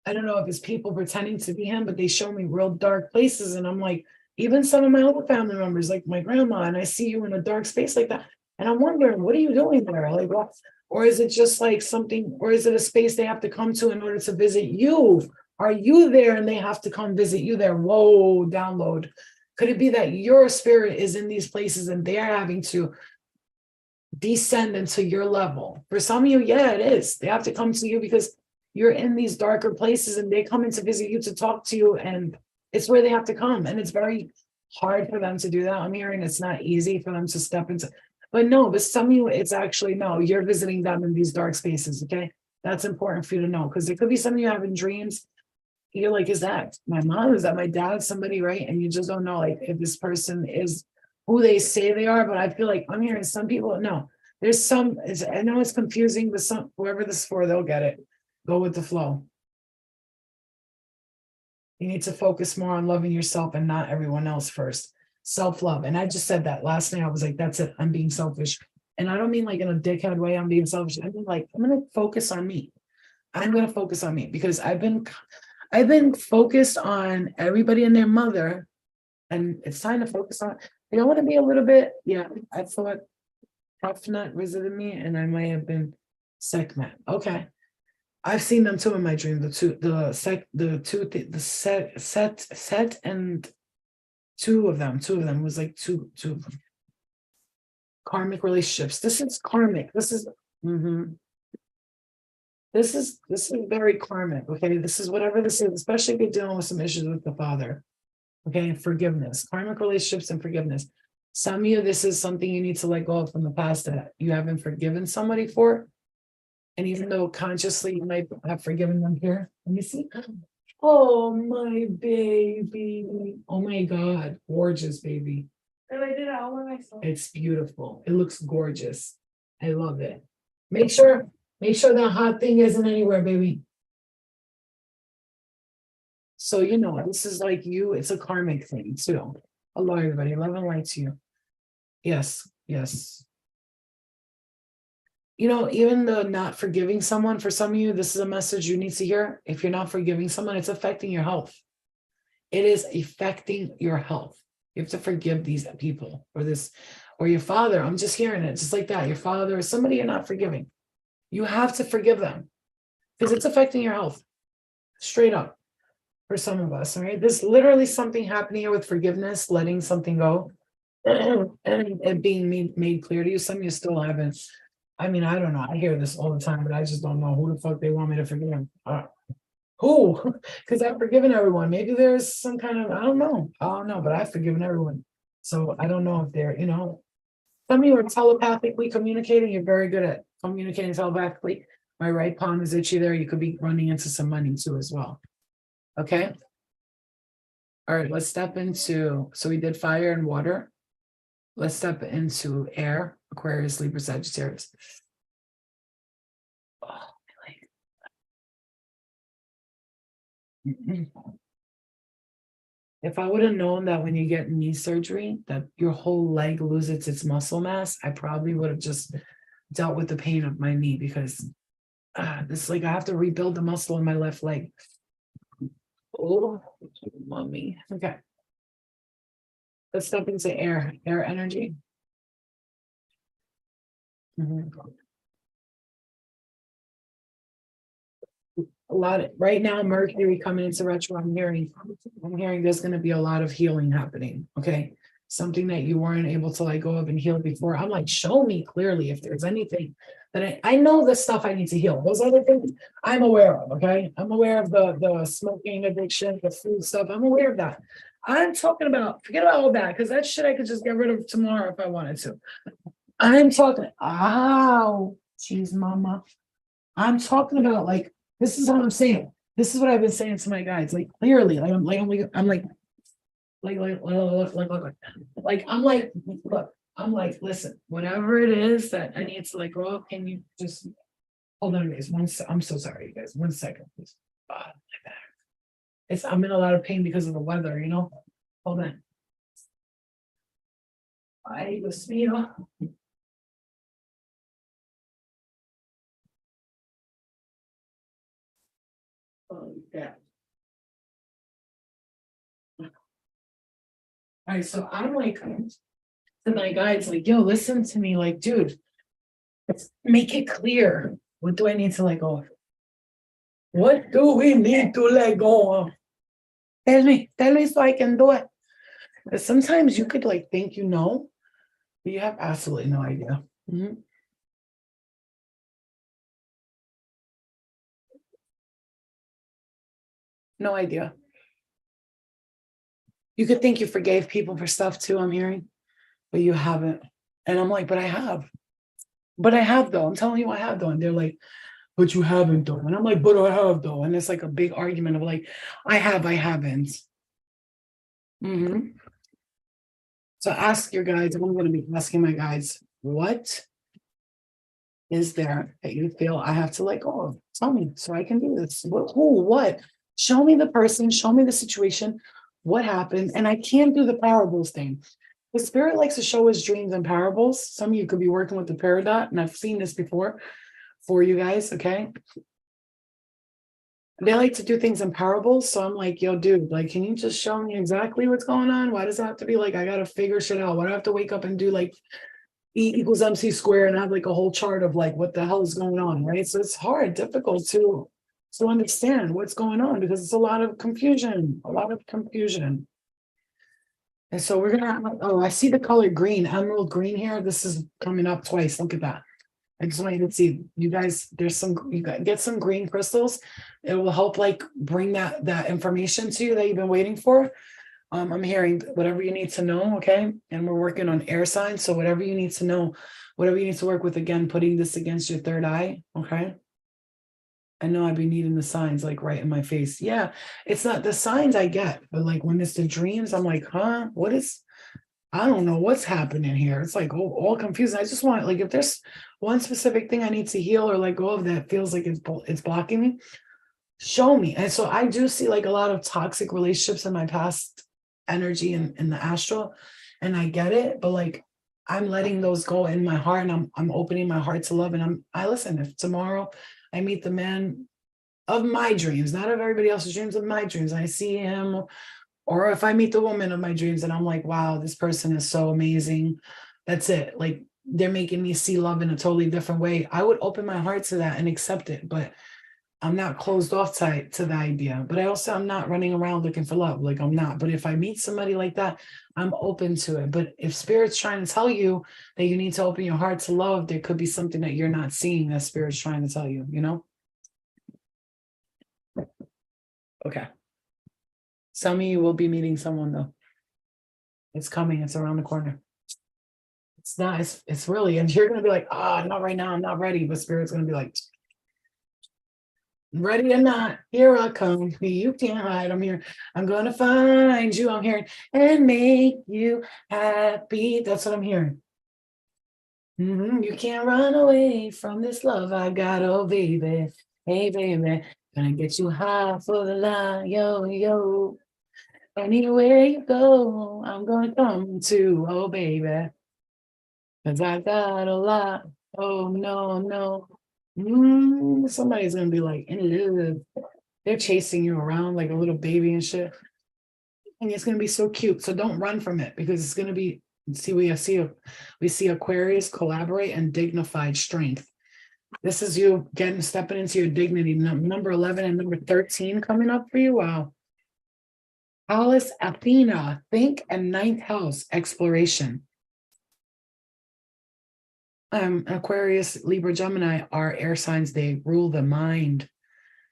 I don't know if it's people pretending to be him, but they show me real dark places. And I'm like, even some of my other family members, like my grandma, and I see you in a dark space like that. And I'm wondering, what are you doing there? Like, what? Or is it just like something, or is it a space they have to come to in order to visit you? Are you there and they have to come visit you there? Whoa, download. Could it be that your spirit is in these places and they're having to descend into your level? For some of you, yeah, it is. They have to come to you because you're in these darker places and they come in to visit you, to talk to you, and it's where they have to come. And it's very hard for them to do that. I'm hearing it's not easy for them to step into, but some of you, it's actually, no, you're visiting them in these dark spaces. Okay. That's important for you to know, because there could be some of you having dreams. You're like, is that my mom? Is that my dad? Somebody, right? And you just don't know, like, if this person is who they say they are. But I feel like I'm hearing some people, no, there's some, I know it's confusing, but whoever this is for, they'll get it. Go with the flow. You need to focus more on loving yourself and not everyone else first. Self-love. And I just said that last night. I was like, that's it. I'm being selfish. And I don't mean like in a dickhead way, I'm being selfish. I mean, like, I'm going to focus on me. I'm going to focus on me, because I've been focused on everybody and their mother. And it's time to focus on, I want to be a little bit, yeah, I thought Tough Nut visited me and I might have been Sekhmet. Okay. I've seen them too in my dream. Set and two of them was like two of them. Karmic relationships. This is karmic. This is very karmic. Okay. This is whatever this is, especially if you're dealing with some issues with the father. Okay. Forgiveness, karmic relationships and forgiveness. Some of you, this is something you need to let go of from the past that you haven't forgiven somebody for. And even though consciously you might have forgiven them here, let me see. Oh, my baby. Oh my God. Gorgeous, baby. And I did it all by myself. It's beautiful. It looks gorgeous. I love it. Make sure that hot thing isn't anywhere, baby. So, this is like you, it's a karmic thing too. Hello, everybody. Love and light to you. Yes. Even the not forgiving someone, for some of you, this is a message you need to hear. If you're not forgiving someone, it's affecting your health. It is affecting your health. You have to forgive these people or your father. I'm just hearing it just like that. Your father or somebody you're not forgiving. You have to forgive them because it's affecting your health. Straight up for some of us. All right. There's literally something happening here with forgiveness, letting something go and it being made clear to you. Some of you still haven't. I mean, I don't know. I hear this all the time, but I just don't know who the fuck they want me to forgive. Who? Because I've forgiven everyone. Maybe there's some kind of, I don't know, but I've forgiven everyone. So I don't know if they're, some of you are telepathically communicating. You're very good at communicating telepathically. My right palm is itchy there. You could be running into some money too as well. Okay. All right, let's step into, so we did fire and water. Let's step into air, Aquarius, Libra, Sagittarius. Oh, if I would have known that when you get knee surgery, that your whole leg loses its muscle mass, I probably would have just dealt with the pain of my knee, because this, like, I have to rebuild the muscle in my left leg. Oh, mommy. Okay. Let's step into air energy. A lot right now, Mercury coming into retro. I'm hearing there's going to be a lot of healing happening. Okay. something that you weren't able to let go of and heal before. I'm like, show me clearly if there's anything that I know the stuff I need to heal. Those other things I'm aware of, okay? I'm aware of the smoking addiction, the food stuff. I'm aware of that. I'm talking about, forget about all that, because that shit I could just get rid of tomorrow if I wanted to. I'm talking, ow, jeez, mama. I'm talking about like, this is what I'm saying. This is what I've been saying to my guys, like clearly, like I'm look, I'm like, listen, whatever it is that I need to like go up, can you just hold on, guys? I'm so sorry, you guys. 1 second, please. My back. I'm in a lot of pain because of the weather, you know. Hold on. I was oh, yeah. All right, so I'm like, to my guys, like, yo, listen to me, like, dude, make it clear. What do I need to let go of? What do we need to let go of? Tell me so I can do it. Because sometimes you could like think you know, but you have absolutely no idea. Mhm. No idea. You could think you forgave people for stuff too, I'm hearing, but you haven't. And I'm like, but I have. But I have though. I'm telling you I have though. And they're like, but you haven't though. And I'm like, but I have though. And it's like a big argument of like, I haven't. Mhm. So ask your guides, and I'm going to be asking my guides, what is there that you feel I have to let go of? Tell me so I can do this. Who, what? Show me the person, show me the situation, what happened. And I can't do the parables thing. The spirit likes to show us dreams and parables. Some of you could be working with the peridot, and I've seen this before for you guys, okay? They like to do things in parables. So I'm like, yo, dude, like, can you just show me exactly what's going on? Why does it have to be like, I got to figure shit out? Why do I have to wake up and do like E equals MC square and have like a whole chart of like what the hell is going on, right? So it's hard, difficult to understand what's going on because it's a lot of confusion, a lot of confusion. And so we're gonna, oh, I see the color green, emerald green here. This is coming up twice. Look at that. I just want you to see, you guys, there's some, you got get some green crystals. It will help like bring that information to you that you've been waiting for. I'm hearing whatever you need to know, okay? And we're working on air signs. So whatever you need to know, whatever you need to work with, again, putting this against your third eye, okay? I know I'd be needing the signs like right in my face. Yeah, it's not the signs I get, but like when it's the dreams, I'm like, huh, what is, I don't know what's happening here. It's like all confusing. I just want like if there's one specific thing I need to heal or let go of that feels like it's blocking me, show me. And so I do see like a lot of toxic relationships in my past energy and in the astral, and I get it, but like I'm letting those go in my heart, and I'm opening my heart to love. And I listen, if tomorrow I meet the man of my dreams, not of everybody else's dreams, of my dreams, I see him, or if I meet the woman of my dreams and I'm like, wow, this person is so amazing. That's it. Like they're making me see love in a totally different way. I would open my heart to that and accept it. But I'm not closed off to the idea. But I'm not running around looking for love. Like I'm not. But if I meet somebody like that, I'm open to it. But if spirit's trying to tell you that you need to open your heart to love, there could be something that you're not seeing that spirit's trying to tell you, you know? Okay. Some of you will be meeting someone though. It's coming, it's around the corner. It's not, it's really, and you're gonna be like, not right now, I'm not ready. But spirit's gonna be like, ready or not, here I come. You can't hide, I'm here. I'm gonna find you, I'm here and make you happy. That's what I'm hearing. You can't run away from this love I got, oh baby. Hey baby, gonna get you high for the line, yo, yo. Anywhere you go, I'm gonna come to, oh baby. Cause I got a lot. Oh no, no. Somebody's gonna be like in love. They're chasing you around like a little baby and shit. And it's gonna be so cute. So don't run from it because it's gonna be, see, we see Aquarius collaborate and dignified strength. This is you stepping into your dignity. Number 11 and number 13 coming up for you. Wow. Alice Athena, think and ninth house, exploration. Aquarius, Libra, Gemini are air signs. They rule the mind.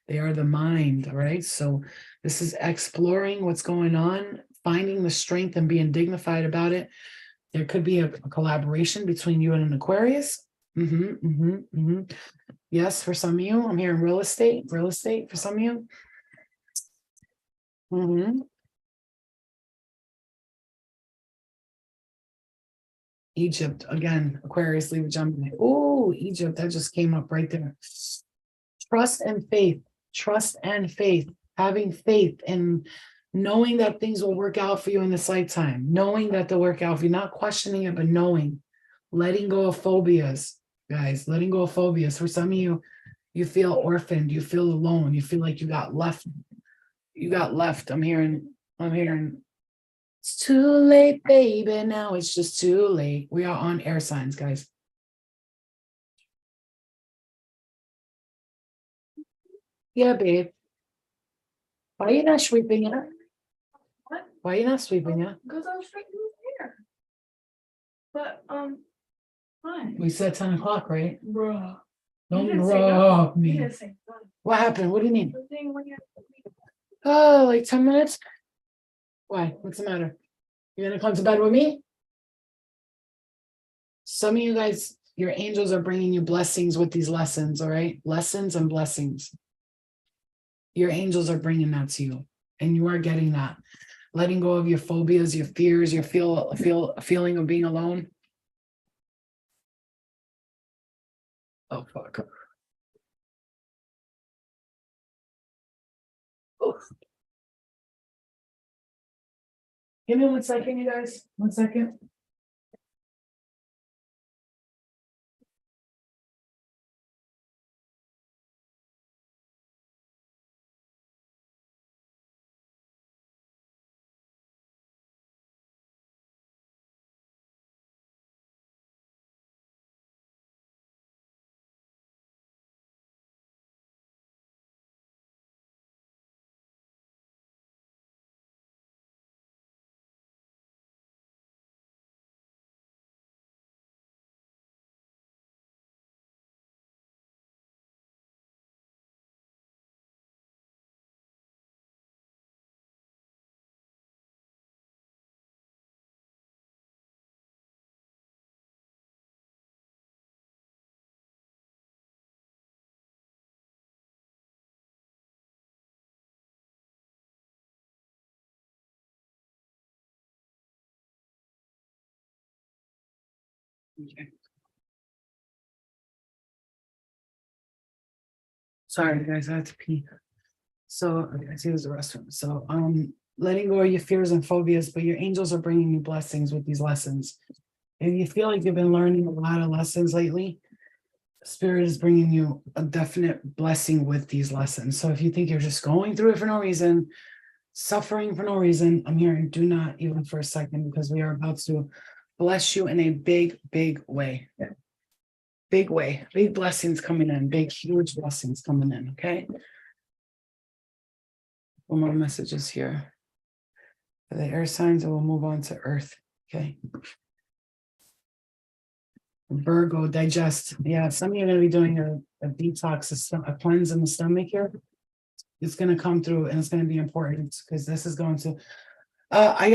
They are the mind, all right? So this is exploring what's going on, finding the strength and being dignified about it. There could be a collaboration between you and an Aquarius. Yes, for some of you, I'm hearing real estate for some of you. Egypt, again, Aquarius, Libra, Gemini. Oh, Egypt, that just came up right there. Trust and faith, having faith in knowing that things will work out for you in this lifetime, knowing that they'll work out for you, not questioning it, but knowing, letting go of phobias, guys, letting go of phobias. For some of you, you feel orphaned, you feel alone, you feel like you got left. I'm hearing, it's too late, baby. Now it's just too late. We are on air signs, guys. Yeah, babe. Why are you not sweeping it? What? Why are you not sweeping it? Because I was straightening his hair. But, why? We said 10 o'clock, right? Bruh. Don't You didn't say rob nothing. You me. didn't say nothing. What happened? What do you mean? The thing when you- Oh, like 10 minutes? Why? What's the matter? You're gonna come to bed with me? Some of you guys, your angels are bringing you blessings with these lessons, all right? Lessons and blessings. Your angels are bringing that to you, and you are getting that. Letting go of your phobias, your fears, your feeling of being alone. Oh, fuck. Oof. Give me 1 second, you guys. 1 second. Okay. Sorry, guys, I have to pee. So I see there's a restroom. So letting go of your fears and phobias, but your angels are bringing you blessings with these lessons. If you feel like you've been learning a lot of lessons lately, Spirit is bringing you a definite blessing with these lessons. So if you think you're just going through it for no reason, suffering for no reason, I'm hearing do not even for a second, because we are about to bless you in a big, big way. Big way, big blessings coming in, big, huge blessings coming in, okay? One more messages here. For the air signs, and we'll move on to Earth, okay? Virgo, digest. Yeah, some of you are going to be doing a detox, a cleanse in the stomach here. It's going to come through, and it's going to be important because this is going to, I